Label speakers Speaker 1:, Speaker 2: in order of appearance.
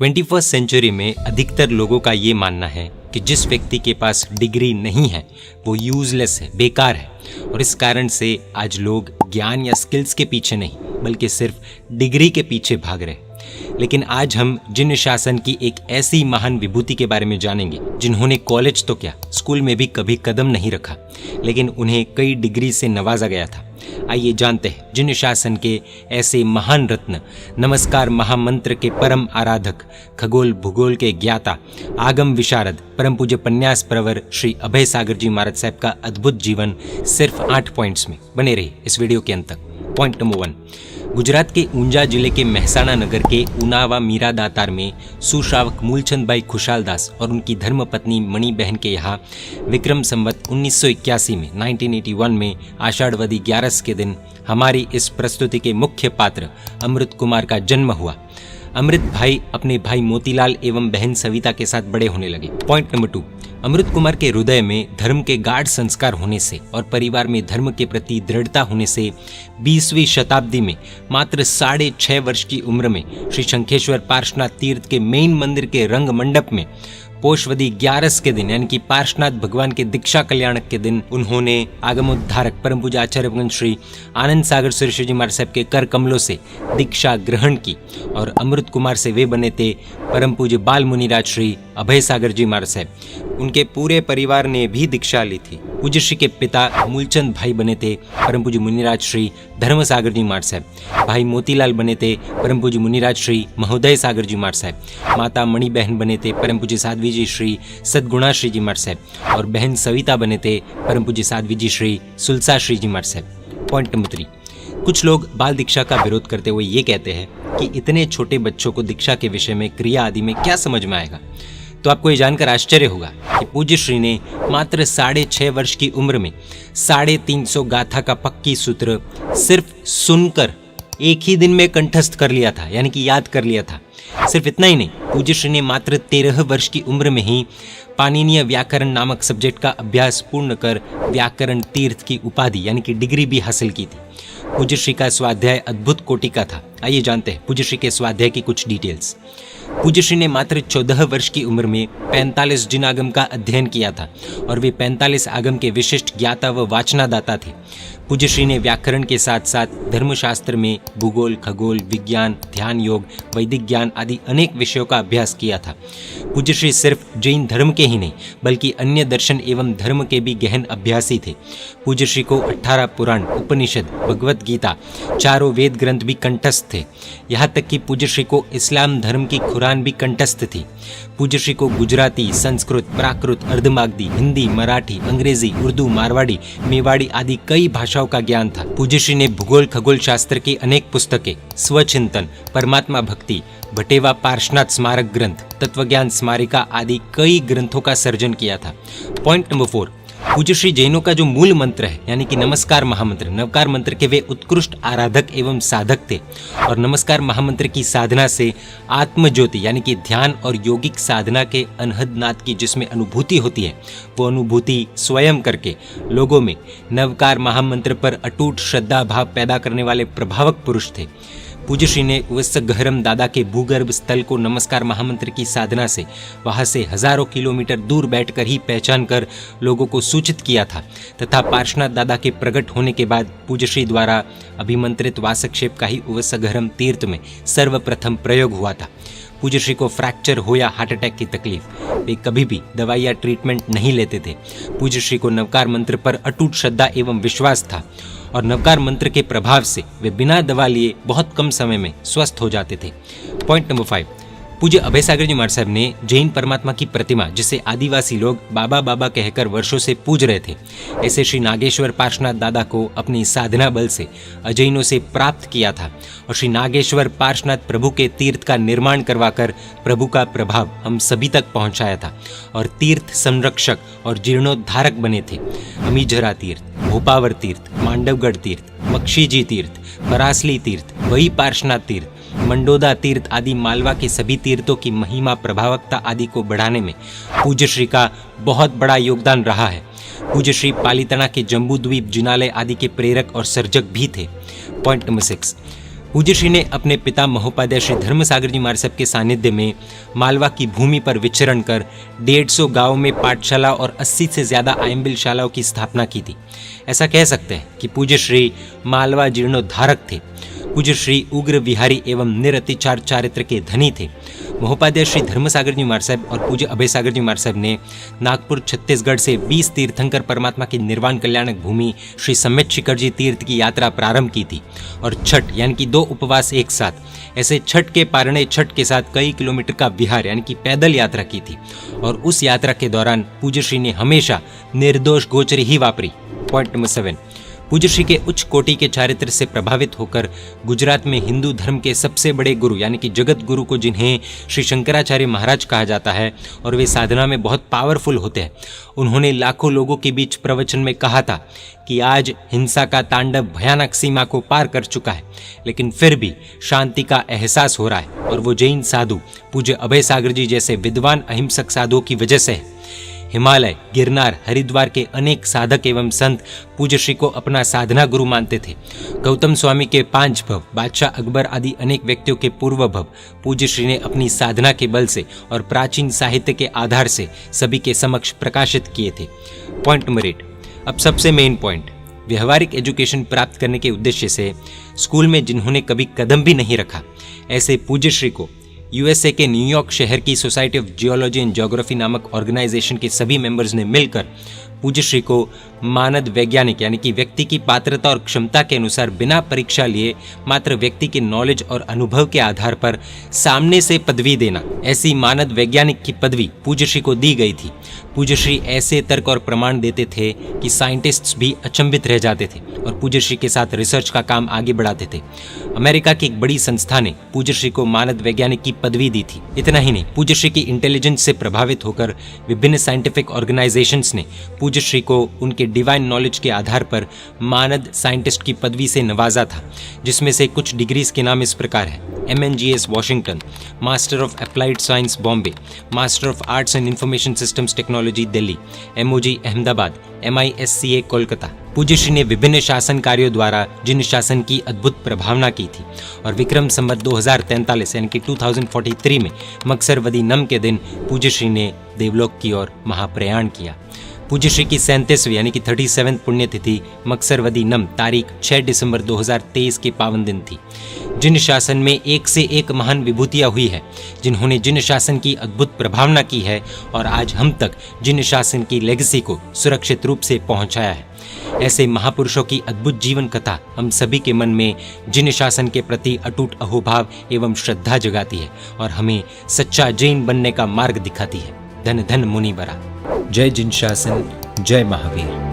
Speaker 1: 21st century में अधिकतर लोगों का ये मानना है कि जिस व्यक्ति के पास डिग्री नहीं है वो यूजलेस है, बेकार है। और इस कारण से आज लोग ज्ञान या स्किल्स के पीछे नहीं बल्कि सिर्फ डिग्री के पीछे भाग रहे हैं। लेकिन आज हम जिन शासन की एक ऐसी महान विभूति के बारे में जानेंगे जिन्होंने कॉलेज तो क्या स्कूल में भी कभी कदम नहीं रखा, लेकिन उन्हें कई डिग्री से नवाजा गया था। आइए जानते हैं जिन शासन के ऐसे महान रत्न, नमस्कार महामंत्र के परम आराधक, खगोल भूगोल के ज्ञाता, आगम विशारद, परम पूज्य पन्यास प्रवर श्री अभय सागर जी महाराज साहब का अद्भुत जीवन सिर्फ 8 पॉइंट्स में। बने रहिए इस वीडियो के अंत तक। पॉइंट नंबर 1, गुजरात के ऊंजा जिले के महसाणा नगर के उनावा मीरा दातार में सुश्रावक मूलचंद भाई खुशालदास और उनकी धर्मपत्नी मणि बहन के यहाँ विक्रम संवत 1981 में 1981 में आषाढ़वदी 11 के दिन हमारी इस प्रस्तुति के मुख्य पात्र अमृत कुमार का जन्म हुआ। अमृत भाई अपने भाई मोतीलाल एवं बहन सविता के साथ बड़े होने लगे। पॉइंट नंबर 2, अमृत कुमार के हृदय में धर्म के गाढ़ संस्कार होने से और परिवार में धर्म के प्रति दृढ़ता होने से 20वीं शताब्दी में मात्र 6.5 वर्ष की उम्र में श्री शंखेश्वर पार्श्वनाथ तीर्थ के मेन मंदिर के रंग मंडप में पोषवदी 11 के दिन यानी कि पार्श्वनाथ भगवान के दीक्षा कल्याणक के दिन उन्होंने आगमोद्धारक परम पूज्य आचार्य भगवान श्री आनंद सागर सुरेश्वर जी महाराज साहब के कर कमलों से दीक्षा ग्रहण की। और अमृत कुमार से वे बने थे परम पूज्य बाल मुनिराज श्री अभय सागर जी महाराज साहब। उनके पूरे परिवार ने भी दीक्षा ली थी। पूज्य श्री के पिता मूलचंद भाई बने थे परम पूज्य मुनिराज श्री धर्म सागर जी महाराज साहब। भाई मोतीलाल बने थे परम पूज्य मुनिराज श्री महोदय सागर जी महाराज साहब। माता मणि बहन बने थे परम पूज्य साध्वी जी श्री सद्गुणाश्री जी महाराज साहब। और बहन सविता बने थे परम पूज्य साध्वी जी श्री सुलसा श्री जी महाराज साहब। पॉइंट नंबर 3, कुछ लोग बाल दीक्षा का विरोध करते हुए ये कहते हैं कि इतने छोटे बच्चों को दीक्षा के विषय में, क्रिया आदि में क्या समझ में आएगा। तो आपको ये जानकर आश्चर्य होगा कि पूज्य श्री ने मात्र 6.5 वर्ष की उम्र में 350 गाथा का पक्की सूत्र सिर्फ सुनकर एक ही दिन में कंठस्थ कर लिया था, यानी कि याद कर लिया था। सिर्फ इतना ही नहीं, पूज्य श्री ने मात्र 13 वर्ष की उम्र में ही पाणिनीय व्याकरण नामक सब्जेक्ट का अभ्यास पूर्ण कर व्याकरण तीर्थ की उपाधि यानी कि डिग्री भी हासिल की थी। पूज्य श्री का स्वाध्याय अद्भुत कोटि का था। आइए जानते हैं पूज्य श्री के स्वाध्याय की कुछ डिटेल्स। पूज्य श्री ने मात्र 14 वर्ष की उम्र में 45 जिन आगम का अध्ययन किया था और वे 45 आगम के विशिष्ट ज्ञाता व वाचनादाता थे। पूज्य श्री ने व्याकरण के साथ साथ धर्मशास्त्र में भूगोल, खगोल, विज्ञान, ध्यान योग, वैदिक ज्ञान आदि अनेक विषयों का अभ्यास किया था। पूज्य श्री सिर्फ जैन धर्म के ही नहीं बल्कि अन्य दर्शन एवं धर्म के भी गहन अभ्यासी थे। पूज्य श्री को 18 पुराण, उपनिषद, भगवत गीता, 4 वेद ग्रंथ भी कंठस्थ थे। यहाँ तक कि पूज्य श्री को इस्लाम धर्म की कुरान भी कंठस्थ थी। पूज्य श्री को गुजराती, संस्कृत, प्राकृत, अर्धमागधी, हिंदी, मराठी, अंग्रेजी, उर्दू, मारवाड़ी, मेवाड़ी आदि कई भाषाओं का ज्ञान था। पूज्य श्री ने भूगोल खगोल शास्त्र की अनेक पुस्तकें, स्वचिंतन, परमात्मा भक्ति, भटेवा पार्श्वनाथ स्मारक ग्रंथ, तत्वज्ञान स्मारिका आदि कई ग्रंथों का सर्जन किया था। पॉइंट नंबर 4, पूज्य श्री जैनों का जो मूल मंत्र है यानी कि नमस्कार महामंत्र, नवकार मंत्र के वे उत्कृष्ट आराधक एवं साधक थे। और नमस्कार महामंत्र की साधना से आत्मज्योति यानी कि ध्यान और योगिक साधना के अनहद नाद की जिसमें अनुभूति होती है वो अनुभूति स्वयं करके लोगों में नवकार महामंत्र पर अटूट श्रद्धा भाव पैदा करने वाले प्रभावक पुरुष थे। पूज्य श्री ने वत्सगहरम दादा के भूगर्भ स्थल को नमस्कार महामंत्र की साधना से वहां से हजारों किलोमीटर दूर बैठकर ही पहचान कर लोगों को सूचित किया था तथा पार्श्वनाथ दादा के प्रकट होने के बाद पूज्य श्री द्वारा अभिमंत्रित वासक्षेप का ही वत्सगहरम तीर्थ में सर्वप्रथम प्रयोग हुआ था। पूज्य श्री को फ्रैक्चर हो या हार्ट अटैक की तकलीफ, वे कभी भी दवाई या ट्रीटमेंट नहीं लेते थे। पूज्य श्री को नवकार मंत्र पर अटूट श्रद्धा एवं विश्वास था और नवकार मंत्र के प्रभाव से वे बिना दवा लिए बहुत कम समय में स्वस्थ हो जाते थे। पॉइंट नंबर 5, पूज्य अभय सागर जी महाराज साहब ने जैन परमात्मा की प्रतिमा जिसे आदिवासी लोग बाबा बाबा कहकर वर्षों से पूज रहे थे, ऐसे श्री नागेश्वर पार्श्वनाथ दादा को अपनी साधना बल से अजैनों से प्राप्त किया था। और श्री नागेश्वर पार्श्वनाथ प्रभु के तीर्थ का निर्माण करवाकर प्रभु का प्रभाव हम सभी तक पहुंचाया था और तीर्थ संरक्षक और जीर्णोद्धारक बने थे। अमीझरा तीर्थ, भोपावर तीर्थ, मांडवगढ़ तीर्थ, मक्षीजी तीर्थ, परासली तीर्थ, वही पार्श्वनाथ तीर्थ, मंडोदा तीर्थ आदि मालवा के सभी तीर्थों की महिमा प्रभावकता आदि को बढ़ाने में पूज्य श्री का बहुत बड़ा योगदान रहा है। पूज्य श्री पालीताना के जम्बू द्वीप जिनालय आदि के प्रेरक और सर्जक भी थे। पॉइंट नंबर 6, पूज्य श्री ने अपने पिता महोपाध्याय श्री धर्मसागर जी महाराज साहब के सानिध्य में मालवा की भूमि पर विचरण कर 150 गांवों में पाठशाला और 80 से ज्यादा आयम्बिल शालाओं की स्थापना की थी। ऐसा कह सकते हैं कि पूज्य श्री मालवा जीर्णोद्धारक थे। पूज्य श्री उग्र विहारी एवं निरतिचार चारित्र के धनी थे। महोपाध्याय श्री धर्मसागर जी महाराज साहब और पूज्य अभय सागर जी महाराज साहब ने नागपुर छत्तीसगढ़ से 20 तीर्थंकर परमात्मा की निर्वाण कल्याणक भूमि श्री सम्यक शिखर जी तीर्थ की यात्रा प्रारंभ की थी और छठ यानी कि 2 उपवास एक साथ। ऐसे छठ के पारणे छठ के साथ कई किलोमीटर का विहार यानी कि पैदल यात्रा की थी और उस यात्रा के दौरान पूज्य श्री ने हमेशा निर्दोष गोचरी ही वापरी। पॉइंट नंबर 7, पूज्य श्री के उच्च कोटि के चारित्र से प्रभावित होकर गुजरात में हिंदू धर्म के सबसे बड़े गुरु यानी कि जगत गुरु को जिन्हें श्री शंकराचार्य महाराज कहा जाता है और वे साधना में बहुत पावरफुल होते हैं, उन्होंने लाखों लोगों के बीच प्रवचन में कहा था कि आज हिंसा का तांडव भयानक सीमा को पार कर चुका है, लेकिन फिर भी शांति का एहसास हो रहा है और वो जैन साधु पूज्य अभय सागर जी जैसे विद्वान अहिंसक साधुओं की वजह से है। हिमालय, गिरनार, हरिद्वार के अनेक साधक एवं संत पूज्य श्री को अपना साधना गुरु मानते थे। गौतम स्वामी के 5 भव, बादशाह अकबर आदि अनेक व्यक्तियों के पूर्व भव पूज्य श्री ने अपनी साधना के बल से और प्राचीन साहित्य के आधार से सभी के समक्ष प्रकाशित किए थे। पॉइंट नंबर 8, अब सबसे मेन पॉइंट, व्यवहारिक एजुकेशन प्राप्त करने के उद्देश्य से स्कूल में जिन्होंने कभी कदम भी नहीं रखा, ऐसे पूज्य श्री को यूएसए के न्यूयॉर्क शहर की society of geology and geography नामक ऑर्गेनाइजेशन के सभी मेंबर्स ने मिलकर पूज्य श्री को मानद वैज्ञानिक यानी कि व्यक्ति की पात्रता और क्षमता के अनुसार बिना परीक्षा लिए मात्र व्यक्ति के नॉलेज और अनुभव के आधार पर सामने से पदवी देना, ऐसी मानद वैज्ञानिक की पदवी पूज्य श्री को दी गई थी। पूज्य श्री ऐसे तर्क और प्रमाण देते थे कि साइंटिस्ट्स भी अचंभित रह जाते थे और पूज्य श्री के साथ रिसर्च का काम आगे बढ़ाते थे। अमेरिका की एक बड़ी संस्था ने पूज्य श्री को मानद वैज्ञानिक की पदवी दी थी। इतना ही नहीं, पूज्य श्री की इंटेलिजेंस से प्रभावित होकर विभिन्न साइंटिफिक ऑर्गेनाइजेशंस ने पूज्य श्री को उनके डिवाइन नॉलेज के आधार पर मानद साइंटिस्ट की पदवी से नवाजा था, जिसमें से कुछ डिग्रीज के नाम इस प्रकार है: MNGS Washington, master of applied science Bombay, master of arts and information systems technology Delhi, MOG Ahmedabad, MISCA Kolkata. पूज्य श्री ने विभिन्न शासन कार्यों द्वारा जिन शासन की अद्भुत प्रभावना की थी और विक्रम संवत 2043 यानी कि 2043 में मकसरवदी नम के दिन पूज्य श्री ने देवलोक की ओर महाप्रयाण किया। पूज्य श्री की 37वीं यानी कि 37th पुण्यतिथि मकसरवदी नम तारीख 6 दिसंबर 2023 के पावन दिन थी। जिन शासन में एक से एक महान विभूतियां हुई है, जिन्होंने जिन शासन की अद्भुत प्रभावना की है और आज हम तक जिन शासन की लेगेसी को सुरक्षित रूप से पहुंचाया है, ऐसे महापुरुषों की अद्भुत जीवन कथा हम सभी के मन में जिन शासन के प्रति अटूट अहोभाव एवं श्रद्धा जगाती है और हमें सच्चा जैन बनने का मार्ग दिखाती है। धन धन मुनि बरा। जय जिन शासन, जय महावीर।